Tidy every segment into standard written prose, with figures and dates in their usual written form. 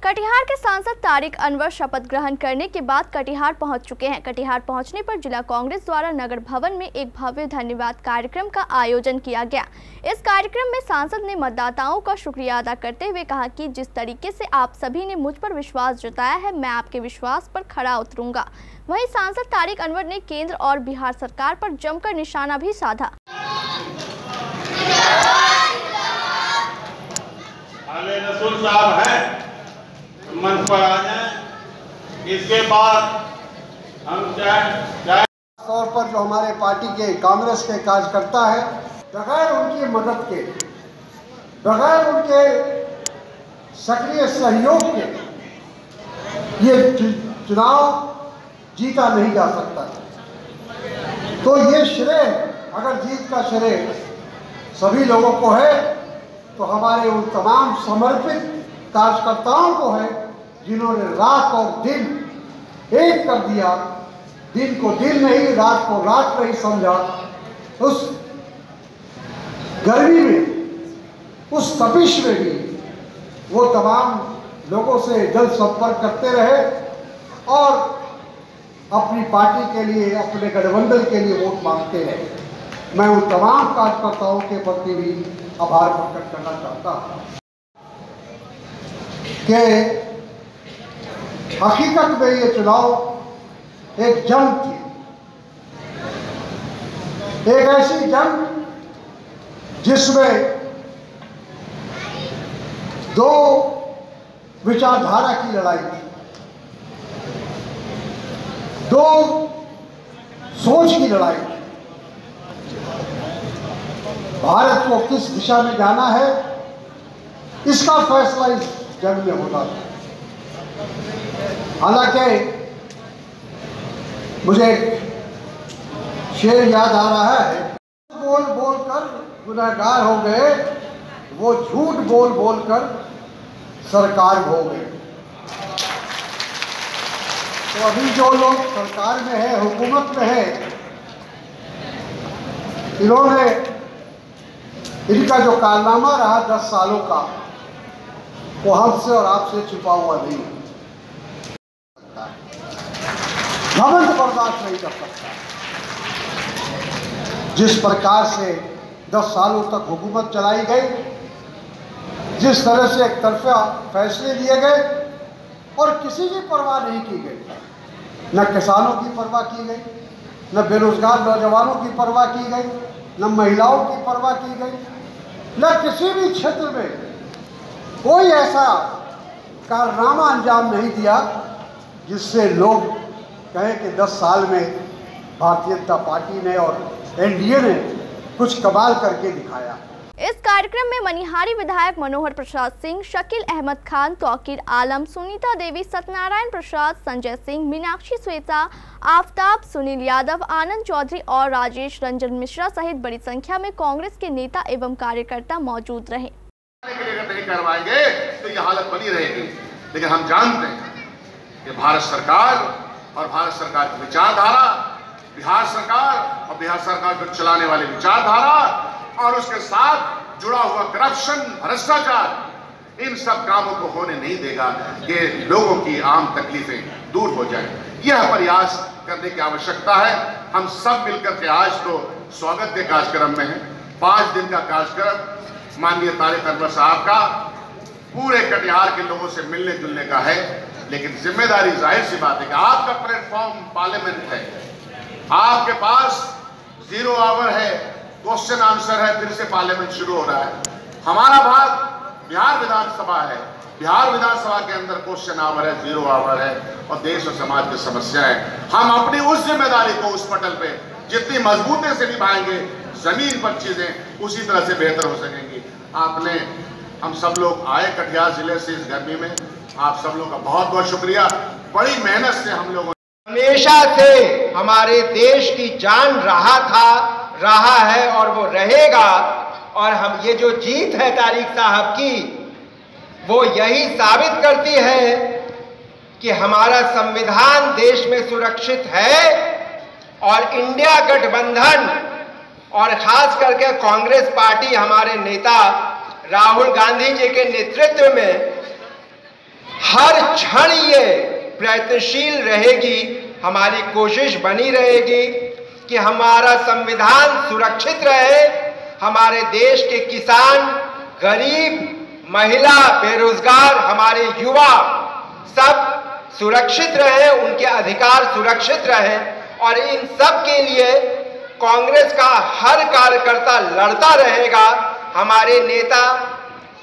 कटिहार के सांसद तारिक अनवर शपथ ग्रहण करने के बाद कटिहार पहुंच चुके हैं। कटिहार पहुंचने पर जिला कांग्रेस द्वारा नगर भवन में एक भव्य धन्यवाद कार्यक्रम का आयोजन किया गया। इस कार्यक्रम में सांसद ने मतदाताओं का शुक्रिया अदा करते हुए कहा कि जिस तरीके से आप सभी ने मुझ पर विश्वास जताया है, मैं आपके विश्वास पर खरा उतरूंगा। वहीं सांसद तारिक अनवर ने केंद्र और बिहार सरकार पर जमकर निशाना भी साधा। मंच पर आ जाएं। इसके बाद हम तौर पर जो हमारे पार्टी के कांग्रेस के कार्यकर्ता है, बगैर उनकी मदद के, बगैर उनके सक्रिय सहयोग के ये चुनाव जीता नहीं जा सकता। तो ये श्रेय, अगर जीत का श्रेय सभी लोगों को है तो हमारे उन तमाम समर्पित कार्यकर्ताओं को है जिन्होंने रात और दिन एक कर दिया, दिन को दिन नहीं, रात को रात नहीं समझा। उस गर्मी में, उस तपिश में भी वो तमाम लोगों से जल संपर्क करते रहे और अपनी पार्टी के लिए, अपने गठबंधन के लिए वोट मांगते रहे। मैं उन तमाम कार्यकर्ताओं के प्रति भी आभार प्रकट करना चाहता हूँ कि हकीकत में ये चुनाव एक जंग थी, एक ऐसी जंग जिसमें दो विचारधारा की लड़ाई थी, दो सोच की लड़ाई थी। भारत को किस दिशा में जाना है, इसका फैसला इस जंग में होता था। हालांकि मुझे शेर याद आ रहा है, बोल बोल कर गुनहगार हो गए, वो झूठ बोल बोल कर सरकार हो गए। तो अभी जो लोग सरकार में है, हुकूमत में है, इन्होंने, इनका जो कारनामा रहा 10 सालों का, वो हमसे और आपसे छुपा हुआ नहीं है। घमंड बर्दाश्त नहीं कर सकता। जिस प्रकार से 10 सालों तक हुकूमत चलाई गई, जिस तरह से एक तरफा फैसले लिए गए और किसी की परवाह नहीं की गई, न किसानों की परवाह की गई, न बेरोजगार नौजवानों की परवाह की गई, न महिलाओं की परवाह की गई, न किसी भी क्षेत्र में कोई ऐसा कारनामा अंजाम नहीं दिया जिससे लोग कहें कि 10 साल में भारतीय जनता पार्टी ने और एनडीए ने कुछ कमाल करके दिखाया। इस कार्यक्रम में मनिहारी विधायक मनोहर प्रसाद सिंह, शकील अहमद खान, तौकीर आलम, सुनीता देवी, सत्यनारायण प्रसाद, संजय सिंह, मीनाक्षी श्वेता, आफ्ताब, सुनील यादव, आनंद चौधरी और राजेश रंजन मिश्रा सहित बड़ी संख्या में कांग्रेस के नेता एवं कार्यकर्ता मौजूद रहे। नहीं करवाएंगे तो ये हालत बनी रहेगी। लेकिन हम जानते हैं कि भारत सरकार और भारत सरकार की विचारधारा, बिहार सरकार और बिहार सरकार को चलाने वाली विचारधारा और उसके साथ जुड़ा हुआ करप्शन, भ्रष्टाचार, इन सब कामों को होने नहीं देगा कि लोगों की आम तकलीफें दूर हो जाए। यह प्रयास करने की आवश्यकता है। हम सब मिलकर के आज तो स्वागत के कार्यक्रम में हैं। 5 दिन का कार्यक्रम माननीय तारिक अनवर साहब का पूरे कटिहार के लोगों से मिलने जुलने का है। लेकिन जिम्मेदारी, जाहिर सी बात है कि आपका प्लेटफॉर्म पार्लियामेंट है, आपके पास 0 आवर है, क्वेश्चन आंसर है, फिर से पार्लियामेंट शुरू हो रहा है। हमारा भाग बिहार विधानसभा है, बिहार विधानसभा के अंदर क्वेश्चन आवर है, 0 आवर है और देश और समाज की समस्याएं। हम अपनी उस जिम्मेदारी को उस पटल पे जितनी मजबूती से निभाएंगे, जमीन पर चीजें उसी तरह से बेहतर हो सकेंगी। आपने, हम सब लोग आए कटिहार जिले से इस गर्मी में, आप सब लोगों का बहुत बहुत शुक्रिया। बड़ी मेहनत से हम लोगों हमेशा से हमारे देश की जान रहा है और वो रहेगा। और हम, ये जो जीत है तारिक साहब की, वो यही साबित करती है कि हमारा संविधान देश में सुरक्षित है और इंडिया गठबंधन और खास करके कांग्रेस पार्टी हमारे नेता राहुल गांधी जी के नेतृत्व में हर क्षण ये प्रयत्नशील रहेगी, हमारी कोशिश बनी रहेगी कि हमारा संविधान सुरक्षित रहे, हमारे देश के किसान, गरीब, महिला, बेरोजगार, हमारे युवा सब सुरक्षित रहे, उनके अधिकार सुरक्षित रहे। और इन सब के लिए कांग्रेस का हर कार्यकर्ता लड़ता रहेगा। हमारे नेता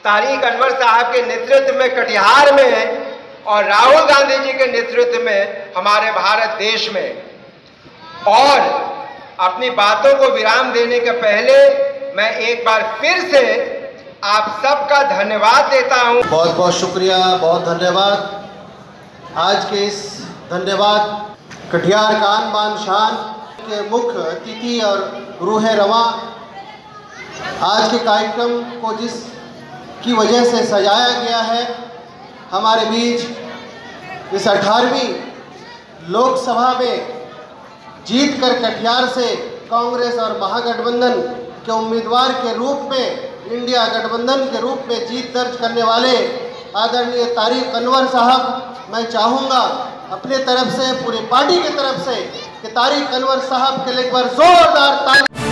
तारिक अनवर साहब के नेतृत्व में कटिहार में और राहुल गांधी जी के नेतृत्व में हमारे भारत देश में। और अपनी बातों को विराम देने के पहले मैं एक बार फिर से आप सबका धन्यवाद देता हूं। बहुत बहुत शुक्रिया, बहुत धन्यवाद। आज के इस धन्यवाद कटिहार का आन बान शान के मुख्य अतिथि और रूह रवां आज के कार्यक्रम को जिसकी वजह से सजाया गया है, हमारे बीच इस 18वीं लोकसभा में जीत कर कटिहार से कांग्रेस और महागठबंधन के उम्मीदवार के रूप में, इंडिया गठबंधन के रूप में जीत दर्ज करने वाले आदरणीय तारिक अनवर साहब, मैं चाहूँगा अपने तरफ से, पूरी पार्टी की तरफ से कि तारिक अनवर साहब के लिए एक बार जोरदार ताली।